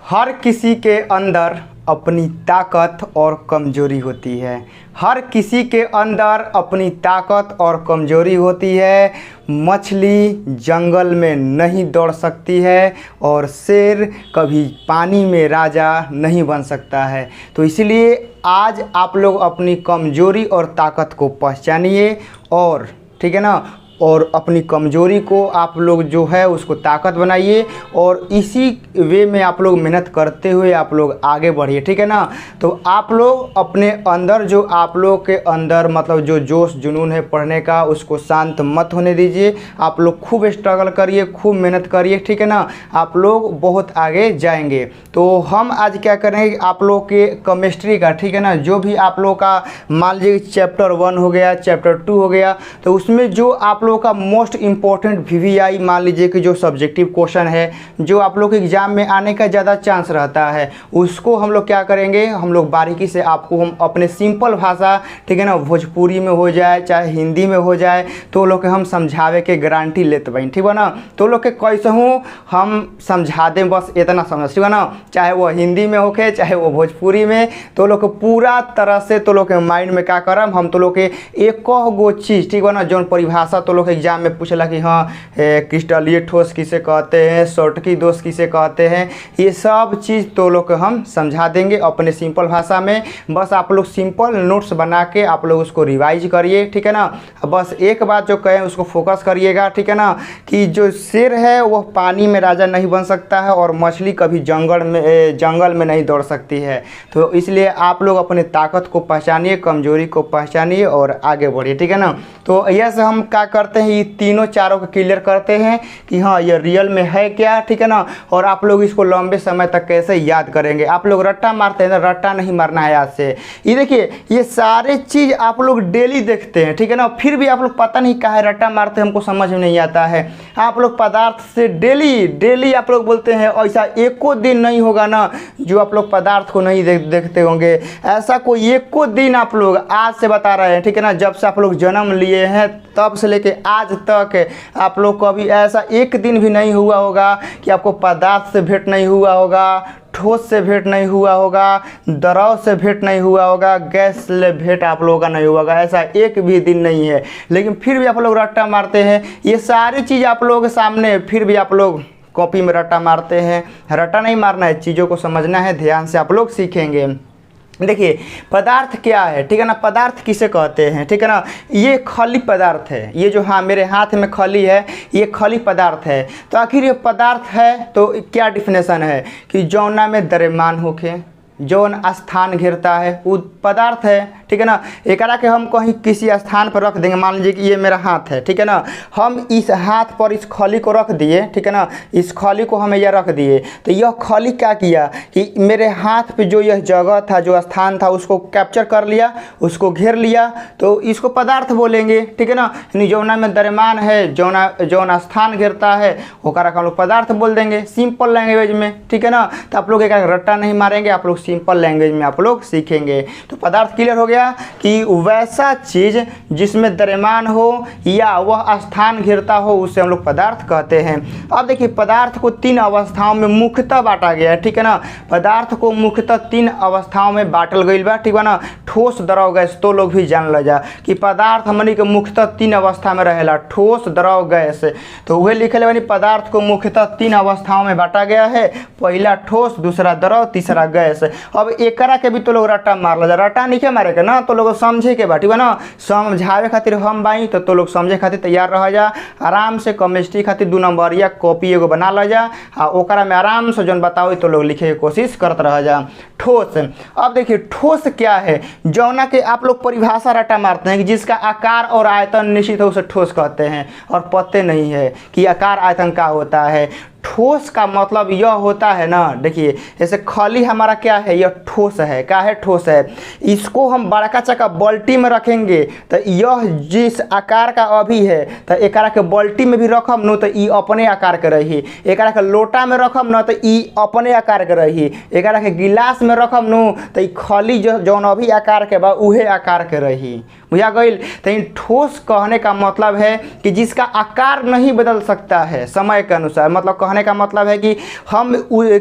हर किसी के अंदर अपनी ताकत और कमज़ोरी होती है। हर किसी के अंदर अपनी ताकत और कमज़ोरी होती है। मछली जंगल में नहीं दौड़ सकती है और शेर कभी पानी में राजा नहीं बन सकता है। तो इसलिए आज आप लोग अपनी कमज़ोरी और ताकत को पहचानिए और ठीक है ना, और अपनी कमज़ोरी को आप लोग जो है उसको ताकत बनाइए और इसी वे में आप लोग मेहनत करते हुए आप लोग आगे बढ़िए, ठीक है ना। तो आप लोग अपने अंदर जो आप लोग के अंदर मतलब जो जोश जुनून है पढ़ने का, उसको शांत मत होने दीजिए। आप लोग खूब स्ट्रगल करिए, खूब मेहनत करिए, ठीक है ना। आप लोग बहुत आगे जाएंगे। तो हम आज क्या करेंगे, आप लोग के केमिस्ट्री का, ठीक है ना, जो भी आप लोग का मान लीजिए चैप्टर 1 हो गया, चैप्टर 2 हो गया, तो उसमें जो आप लोग का मोस्ट इम्पोर्टेंट VVI मान लीजिए कि जो सब्जेक्टिव क्वेश्चन है, जो आप लोग के एग्जाम में आने का ज़्यादा चांस रहता है, उसको हम लोग क्या करेंगे, हम लोग बारीकी से आपको हम अपने सिंपल भाषा, ठीक है ना, भोजपुरी में हो जाए चाहे हिंदी में हो जाए, तो लोग के हम समझावे के गारंटी लेते भाई, ठीक है ना। तो लोग के कैसे हूँ हम समझा दें, बस इतना समझ, ठीक है ना। चाहे वो हिंदी में होके चाहे वो भोजपुरी में, तो लोग पूरा तरह से तो लोग के माइंड में क्या करम, हम तो लोग के एक गो चीज़, ठीक है ना, जो परिभाषा तो लोग एग्जाम में पूछला कि हाँ क्रिस्टलीय ठोस किसे कहते हैं, शॉर्टकी दोष किसे कहते हैं, ये सब चीज़ तो लोग हम समझा देंगे अपने सिंपल भाषा में। बस आप लोग सिंपल नोट्स बना के आप लोग उसको रिवाइज करिए, ठीक है ना। बस एक बात जो कहें उसको फोकस करिएगा, ठीक है ना, कि जो शेर है वह पानी में राजा नहीं बन सकता है और मछली कभी जंगल में नहीं दौड़ सकती है। तो इसलिए आप लोग अपने ताकत को पहचानिए, कमजोरी को पहचानिए और आगे बढ़िए, ठीक है ना। तो यह हम क्या करते हैं, ये तीनों चारों को क्लियर करते हैं कि हाँ ये रियल में है क्या, ठीक है ना। और आप लोग इसको लंबे समय तक कैसे याद करेंगे। आप लोग रट्टा मारते हैं ना, रट्टा नहीं मारना है आज से। ये देखिए ये सारे चीज़ आप लोग डेली देखते हैं, ठीक है ना, फिर भी आप लोग पता नहीं काहे रट्टा मारते हैं, हमको समझ में नहीं आता है। आप लोग पदार्थ से डेली आप लोग बोलते हैं, ऐसा एको दिन नहीं होगा ना जो आप लोग पदार्थ को नहीं देखते होंगे। ऐसा कोई एको दिन आप लोग आज से बता रहे हैं, ठीक है ना, जब से आप लोग जन्म लिए हैं तब से लेके आज तक आप लोग को अभी ऐसा एक दिन भी नहीं हुआ होगा कि आपको पदार्थ से भेंट नहीं हुआ होगा, ठोस से भेंट नहीं हुआ होगा, द्रव से भेंट नहीं हुआ होगा, गैस से भेंट आप लोगों का नहीं हुआ होगा। ऐसा एक भी दिन नहीं है, लेकिन फिर भी आप लोग रट्टा मारते हैं। ये सारी चीज़ आप लोगों के सामने, फिर भी आप लोग कॉपी में रट्टा मारते हैं। रट्टा नहीं मारना है, चीज़ों को समझना है, ध्यान से आप लोग सीखेंगे। देखिए पदार्थ क्या है, ठीक है ना, पदार्थ किसे कहते हैं, ठीक है ना। ये खली पदार्थ है, ये जो हाँ मेरे हाथ में खली है, ये खली पदार्थ है। तो आखिर ये पदार्थ है तो क्या डिफिनेशन है कि जौना में द्रव्यमान होके जौन स्थान घेरता है वो पदार्थ है, ठीक है ना। एकरा के हम कहीं किसी स्थान पर रख देंगे, मान लीजिए कि ये मेरा हाथ है, ठीक है ना, हम इस हाथ पर इस खली को रख दिए, ठीक है ना, इस खली को हम यह रख दिए, तो यह खली क्या किया कि मेरे हाथ पे जो यह जगह था, जो स्थान था, उसको कैप्चर कर लिया, उसको घेर लिया, तो इसको पदार्थ बोलेंगे, ठीक है ना। यानी जौना में द्रव्यमान है, जौन स्थान घेरता है, ओकरा हम लोग पदार्थ बोल देंगे सिंपल लैंग्वेज में, ठीक है ना। तो आप लोग एक रट्टा नहीं मारेंगे, आप लोग सिंपल लैंग्वेज में आप लोग सीखेंगे। तो पदार्थ क्लियर हो गया कि वैसा चीज जिसमें द्रव्यमान हो या वह स्थान घेरता हो उसे हम लोग पदार्थ कहते हैं। अब देखिए पदार्थ को 3 अवस्थाओं में मुख्यतः बांटा गया है, ठीक है ना। पदार्थ को मुख्यतः 3 अवस्थाओं में बांटल गई बा, ठीक है ना। ठोस द्रव गैस, तो लोग भी जान ल जा कि पदार्थ हमनी के मुख्यतः 3 अवस्था में रहेला, ठोस द्रव गैस। तो वह लिखे बनी पदार्थ को मुख्यतः 3 अवस्थाओं में बांटा गया है, पहला ठोस, दूसरा द्रव, तीसरा गैस। अब एकरा के भी तो लोग रट्टा मार ला, रट्टा नहीं के मारे के ना, तो लोग समझे के बाटी बा ना, समझावे खातिर हम बाई तो लोग समझे खातिर तैयार रह जा। आराम से केमिस्ट्री खातिर 2 नंबर या कॉपी एगो बना ला जा आ ओकरा में आराम से जौन बताओ तो लोग लिखे की कोशिश करते रह जा। ठोस, अब देखिए ठोस क्या है, जौना के आप लोग परिभाषा रट्टा मारते हैं कि जिसका आकार और आयतन निश्चित है उसे ठोस कहते हैं, और पते नहीं है कि आकार आयतन क्या होता है। ठोस का मतलब यह होता है ना, देखिए जैसे खली हमारा क्या है, यह ठोस है, क्या है, ठोस है। इसको हम बड़का चक्का बाल्टी में रखेंगे तो यह जिस आकार का अभी है तो एकरा के बाल्टी में भी रखम न तो ई अपने आकार के रही, एकरा के लोटा में रखम न तो ई अपने आकार के रही, एकरा के गिलास में रखम न तो ई खली जौन अभी आकार के बा उहे आकार के रही। बुझा गईल। तो इन ठोस कहने का मतलब है कि जिसका आकार नहीं बदल सकता है समय के अनुसार, मतलब कहने कहने का मतलब है कि हम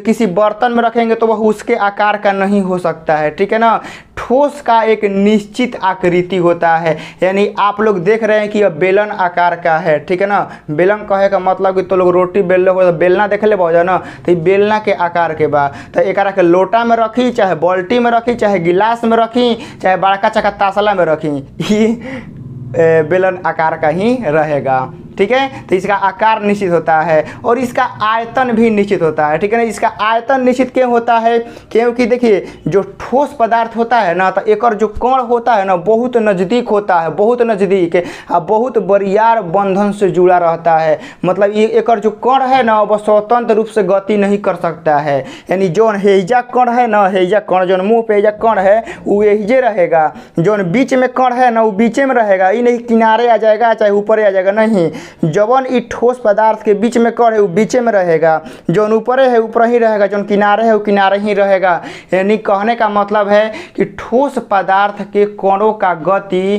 किसी बर्तन में रखेंगे तो वह उसके आकार का नहीं हो सकता है, ठीक है ना। ठोस का एक निश्चित आकृति होता है, यानी आप लोग देख रहे हैं कि यह बेलन आकार का है, ठीक है ना। बेलन कहे का मतलब कि तो लोग रोटी बेल रहे हो तो बेलना देख ले बहुत ना, तो ये बेलना के आकार के बा। तो एक के लोटा में रखी, चाहे बाल्टी में रखी, चाहे गिलास में रखी, चाहे बड़का चका तासला में रखी, ये बेलन आकार का ही रहेगा, ठीक है। तो इसका आकार निश्चित होता है और इसका आयतन भी निश्चित होता है, ठीक है ना। इसका आयतन निश्चित क्यों होता है, क्योंकि देखिए जो ठोस पदार्थ होता है ना, तो एक जो कण होता है ना बहुत नज़दीक होता है, बहुत नज़दीक और बहुत बरियार बंधन से जुड़ा रहता है। मतलब ये एक जो कण है ना वह स्वतंत्र रूप से गति नहीं कर सकता है, यानी जो हेजा कण है ना, हेजा कण जो मुँह पे हेजा कण है वो यहीजे रहेगा, जो बीच में कण है ना वो बीचे में रहेगा, ये नहीं किनारे आ जाएगा चाहे ऊपर आ जाएगा, नहीं। जवन ई ठोस पदार्थ के बीच में कण है वो बीचे में रहेगा, जो ऊपर है ऊपर ही रहेगा, जो किनारे है वो किनारे ही रहेगा। यानी कहने का मतलब है कि ठोस पदार्थ के कणों का गति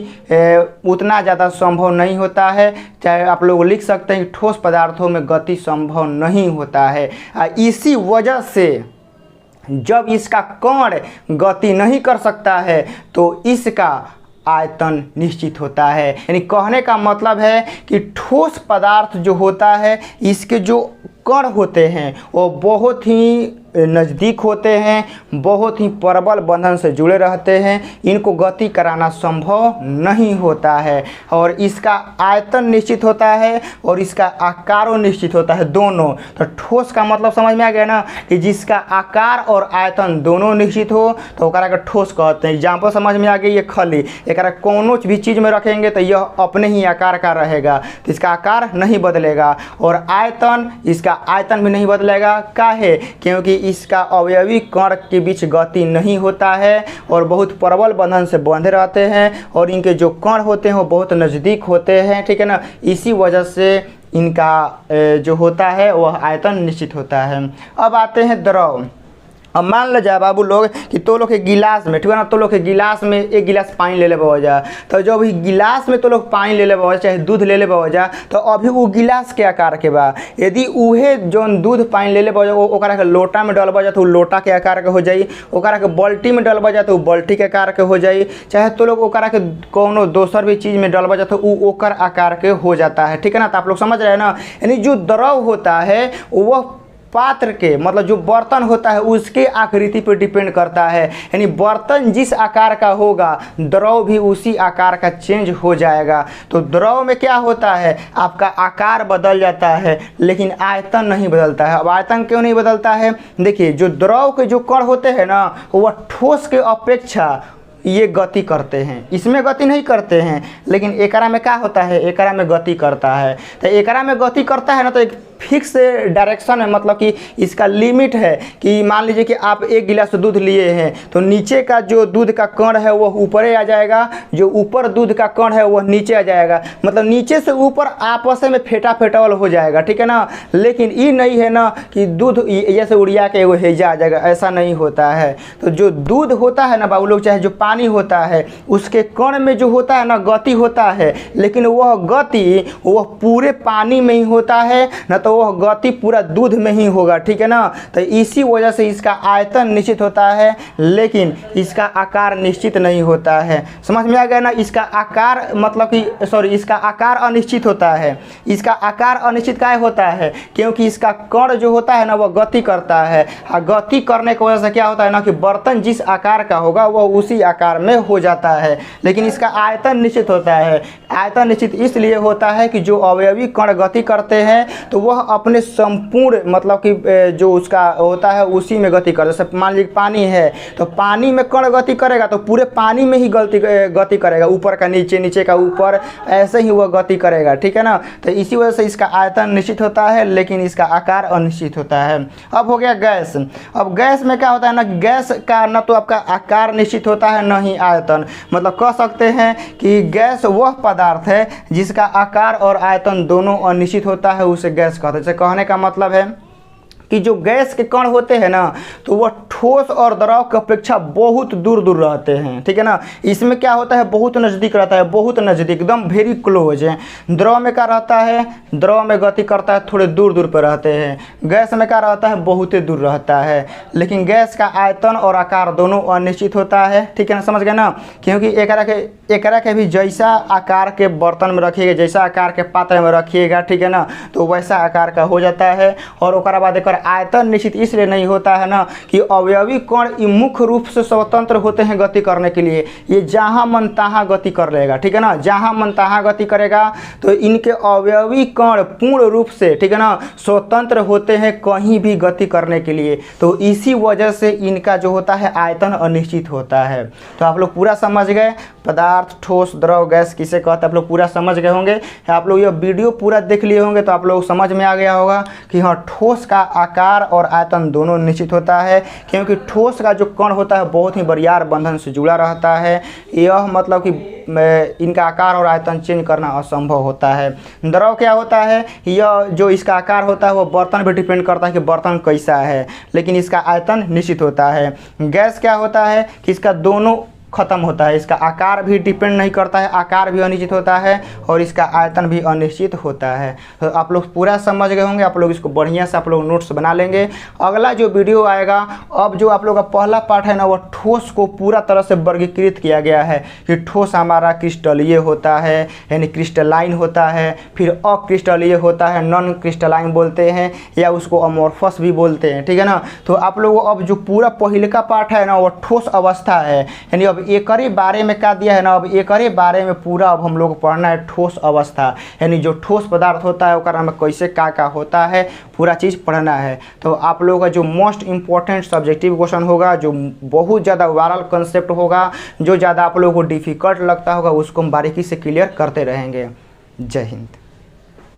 उतना ज़्यादा संभव नहीं होता है। चाहे आप लोग लिख सकते हैं कि ठोस पदार्थों में गति संभव नहीं होता है। इसी वजह से जब इसका कण गति नहीं कर सकता है तो इसका आयतन निश्चित होता है। यानी कहने का मतलब है कि ठोस पदार्थ जो होता है इसके जो कण होते हैं वो बहुत ही नज़दीक होते हैं, बहुत ही प्रबल बंधन से जुड़े रहते हैं, इनको गति कराना संभव नहीं होता है। और इसका आयतन निश्चित होता है और इसका आकारों निश्चित होता है, दोनों। तो ठोस का मतलब समझ में आ गया ना कि जिसका आकार और आयतन दोनों निश्चित हो तो ओकरा के ठोस कहते हैं। एग्जाम्पल समझ में आ गई, ये खली एक कोनो भी चीज़ में रखेंगे तो यह अपने ही आकार का रहेगा, तो इसका आकार नहीं बदलेगा। और आयतन, इसका आयतन भी नहीं बदलेगा, काहे, क्योंकि इसका अवयवी कण के बीच गति नहीं होता है और बहुत प्रबल बंधन से बंधे रहते हैं और इनके जो कण होते हैं वो बहुत नज़दीक होते हैं, ठीक है ना। इसी वजह से इनका जो होता है वह आयतन निश्चित होता है। अब आते हैं द्रव। अब मान लो जाए बाबू लोग कि तो लोग के गिलास में, ठीक है ना, तो लोग के गिलास में एक गिलास पानी ले ले बजा, तो जब ही गिलास में तो लोग पानी ले ले बजा चाहे दूध ले ले बजा, तो अभी वो गिलास के आकार के बा। यदि उहे जो दूध पानी ले ले बजा ओकरा के लोटा में डल बजा तो लोटा के आकार के हो जाई, ओकरा के बाल्टी में डल बजा तो बाल्टी के आकार के हो जाई, चाहे तो लोग ओकरा के कोनो दोसर भी चीज़ में डल बजा तो ओकर आकार के हो जाता है, ठीक है ना। तो आप लोग समझ रहे हैं ना। यानी जो द्रव होता है वह पात्र के मतलब जो बर्तन होता है उसके आकृति पर डिपेंड करता है, यानी बर्तन जिस आकार का होगा द्रव भी उसी आकार का चेंज हो जाएगा। तो द्रव में क्या होता है, आपका आकार बदल जाता है लेकिन आयतन नहीं बदलता है। अब आयतन क्यों नहीं बदलता है, देखिए जो द्रव के जो कण होते हैं ना वह ठोस के अपेक्षा ये गति करते हैं, इसमें गति नहीं करते हैं, लेकिन एकरा में क्या होता है, एकरा में गति करता है। तो एकरा में गति करता है ना तो एक फिक्स डायरेक्शन है, मतलब कि इसका लिमिट है कि मान लीजिए कि आप एक गिलास दूध लिए हैं तो नीचे का जो दूध का कण है वह ऊपर आ जाएगा, जो ऊपर दूध का कण है वह नीचे आ जाएगा, मतलब नीचे से ऊपर आपस में फेटा फेटावल हो जाएगा, ठीक है ना। लेकिन ये नहीं है ना कि दूध जैसे उड़िया के वो हेजा आ जाएगा, ऐसा नहीं होता है। तो जो दूध होता है ना बाबू लोग, चाहे जो पानी होता है उसके कण में जो होता है ना गति होता है, लेकिन वह गति वह पूरे पानी में ही होता है ना, तो वह गति पूरा दूध में ही होगा, ठीक है ना। तो इसी वजह से इसका आयतन निश्चित होता है लेकिन इसका आकार निश्चित नहीं होता है। समझ में आ गया ना। इसका आकार मतलब कि सॉरी इसका आकार अनिश्चित होता है। इसका आकार अनिश्चित काहे होता है, क्योंकि इसका कण जो होता है ना वह गति करता है, और गति करने की वजह से क्या होता है ना कि बर्तन जिस आकार का होगा वह उसी आकार में हो जाता है, लेकिन इसका आयतन निश्चित होता है। आयतन निश्चित इसलिए होता है कि जो अवयवी कण गति करते हैं तो वह अपने संपूर्ण मतलब कि जो उसका होता है उसी में गति करता है। जैसे मान लीजिए पानी है तो पानी में कण गति करेगा तो पूरे पानी में ही गति करेगा, ऊपर का नीचे, नीचे का ऊपर, ऐसे ही वह गति करेगा, ठीक है ना। तो इसी वजह से इसका आयतन निश्चित होता है लेकिन इसका आकार अनिश्चित होता है। अब हो गया गैस। अब गैस में क्या होता है ना, गैस का न तो आपका आकार निश्चित होता है न ही आयतन, मतलब कह सकते हैं कि गैस वह पदार्थ है जिसका आकार और आयतन दोनों अनिश्चित होता है, उसे गैस कहते हैं। जैसे कहने का मतलब है कि जो गैस के कण होते हैं ना तो वह ठोस और द्रव की अपेक्षा बहुत दूर दूर रहते हैं, ठीक है ना। इसमें क्या होता है, बहुत नज़दीक रहता है, बहुत नज़दीक, एकदम वेरी क्लोज है। द्रव में क्या रहता है, द्रव में गति करता है, थोड़े दूर दूर पर रहते हैं। गैस में क्या रहता है, बहुत दूर रहता है। लेकिन गैस का आयतन और आकार दोनों अनिश्चित होता है, ठीक है ना, समझ गए ना। क्योंकि एकरा के भी जैसा आकार के बर्तन में रखिएगा, जैसा आकार के पात्र में रखिएगा, ठीक है ना, तो वैसा आकार का हो जाता है। और ओकरा बाद एक आयतन निश्चित इसलिए नहीं होता है ना कि अवयवी कण मुख्य रूप से स्वतंत्र होते हैं गति करने के लिए। ये जहाँ मन तहाँ गति कर लेगा, ठीक है ना, जहाँ मन तहाँ गति करेगा। तो इनके अवयवी कण पूर्ण रूप से, ठीक है ना, स्वतंत्र होते हैं कहीं भी गति करने के लिए। तो इसी वजह से इनका जो होता है आयतन अनिश्चित होता है। तो आप लोग पूरा समझ गए, पदार्थ, ठोस, द्रव, गैस किसे कहते हैं, आप लोग पूरा समझ गए होंगे। आप लोग ये वीडियो पूरा देख लिए होंगे तो आप लोग समझ में आ गया होगा कि हाँ, ठोस का आकार और आयतन दोनों निश्चित होता है। क्योंकि ठोस का जो कण होता है बहुत ही बरियार बंधन से जुड़ा रहता है। यह मतलब कि इनका आकार और आयतन चेंज करना असंभव होता है। द्रव क्या होता है, यह जो इसका आकार होता है वो बर्तन पर डिपेंड करता है कि बर्तन कैसा है, लेकिन इसका आयतन निश्चित होता है। गैस क्या होता है कि इसका दोनों खत्म होता है, इसका आकार भी डिपेंड नहीं करता है, आकार भी अनिश्चित होता है और इसका आयतन भी अनिश्चित होता है। तो आप लोग पूरा समझ गए होंगे। आप लोग इसको बढ़िया से आप लोग नोट्स बना लेंगे। अगला जो वीडियो आएगा, अब जो आप लोग का पहला पार्ट है ना, वो ठोस को पूरा तरह से वर्गीकृत किया गया है कि ठोस हमारा क्रिस्टलीय होता है, यानी क्रिस्टलाइन होता है, फिर अक्रिस्टलीय होता है, नॉन क्रिस्टलाइन बोलते हैं, या उसको अमोर्फस भी बोलते हैं, ठीक है ना। तो आप लोग अब जो पूरा पहले का पार्ट है ना, वो ठोस अवस्था है, यानी अब एकरे बारे में क्या दिया है ना, अब एकरे बारे में पूरा अब हम लोग पढ़ना है ठोस अवस्था, यानी जो ठोस पदार्थ होता है ओकरा में कैसे क्या होता है, पूरा चीज़ पढ़ना है। तो आप लोगों का जो मोस्ट इम्पोर्टेंट सब्जेक्टिव क्वेश्चन होगा, जो बहुत ज़्यादा ओवरऑल कंसेप्ट होगा, जो ज़्यादा आप लोगों को डिफ़िकल्ट लगता होगा, उसको हम बारीकी से क्लियर करते रहेंगे। जय हिंद।